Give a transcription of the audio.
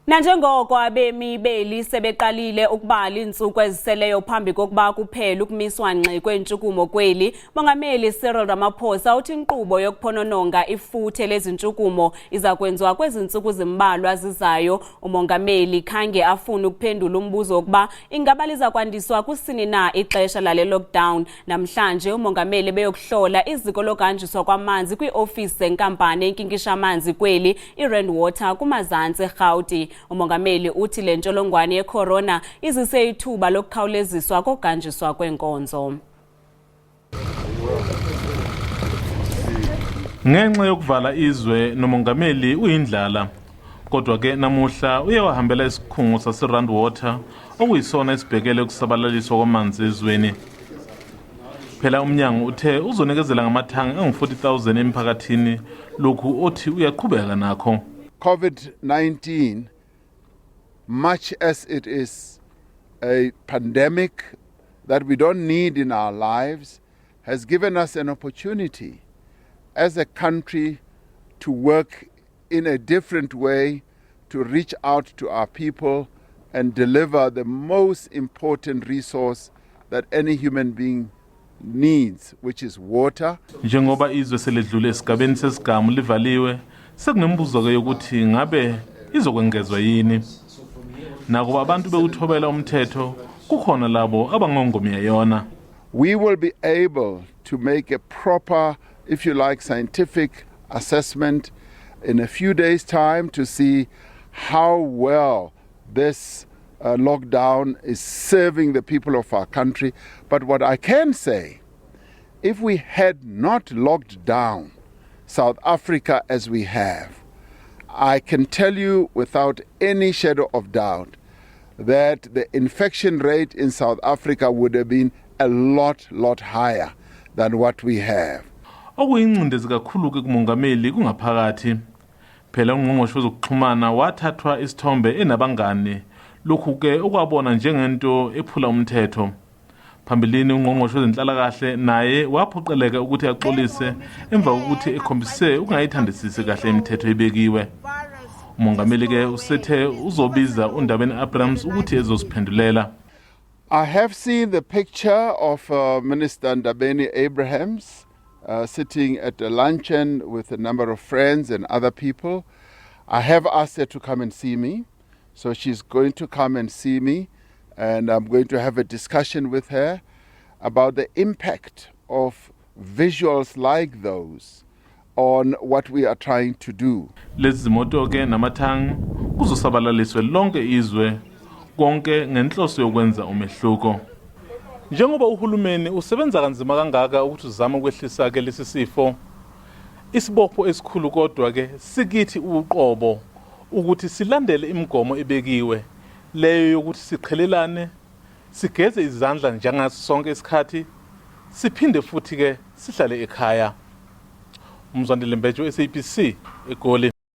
Nanjengoko abemi beli sebeqalile ukubala iintsuku eziseleyo phambi kokuba kuphele ukumiswa ngxi kweentshukumo kweli, Umongameli Cyril Ramaphosa uthi inkqubo yokuphonononga ifuthe lezintshukumo izakwenziwa kwezintsuku zimbalwa zizayo. Umongameli khange afune ukuphendula umbuzo wokuba ingaba lizakwandiswa kusini na ixesha lale lockdown. Namhlanje umongameli beyokuhlola iziko lokuhanjiswa kwamanzi kwii-ofisi zenkampani enkinkisha amanzi kweli, i-Rainwater kumazantsi eRhawuti. Umongameli uthi le ntsholongwane ye-corona izise ithuba lokukhawuleziswa kokuhanjiswa kwenkonzo. Ngenxa yokuvala izwe nomongameli uyindlala, kodwa ke namuhla uye wahambela isikhungo saseRainwater okuyisona esibhekele ukusabalaliswa kwamanzi ezweni. Phela umnyango uthe uzonikezela ngamathangi angu-40,000 emphakathini, lokhu othi uyaqhubeka nakho. COVID-19, much as it is a pandemic that we don't need in our lives, has given us an opportunity as a country to work in a different way, to reach out to our people and deliver the most important resource that any human being needs, which is water. Njengoba izwe seledlule esigabeni sesigamu livaliwe, sekunembuzo ke yokuthi ngabe izokwengezwa yini. Nakuba abantu bewuthobela umthetho, kukhona labo abangongomiyayona. We will be able to make a proper, if you like, scientific assessment in a few days' time to see how well this lockdown is serving the people of our country. But what I can say, if we had not locked down South Africa as we have, I can tell you without any shadow of doubt that the infection rate in South Africa would have been a lot higher than what we have. Okuyingcindezi kakhulu ke kumongameli kungaphakathi. Phela ungqongqoshe wezokuxhumana wathathwa isithombe enabangani, lokhu ke okwabona njengento ephula umthetho. Phambilini ungqongqoshe wezenhlalakahle naye waphoqeleka ukuthi axolise emva kokuthi ekhombise ukungayithandisisi kahle imithetho ebekiwe. Umongameli ke usethe uzobiza uNdabeni Abrams ukuthi ezosiphendulela. I have seen the picture of Minister Ndabeni Abrahams sitting at a luncheon with a number of friends and other people. I have asked her to come and see me, so she's going to come and see me, and I'm going to have a discussion with her about the impact of visuals like those on what we are trying to do. Lezi moto ke namathangi kuzosabalaliswe lonke izwe, konke ngenhloso yokwenza umehluko. Njengoba uhulumeni usebenza kanzima kangaka ukuthi uzama ukwehlisa ke lesi sifo, isibopho esikhulu kodwa ke sikithi uqobo ukuthi silandele imigomo ebekiwe, leyo yokuthi siqhelelane, sigeze izandla njengaso sonke isikhathi, siphinde futhi ke sihlale ekhaya. Umzwandile Mbejo, SABC, eGoli.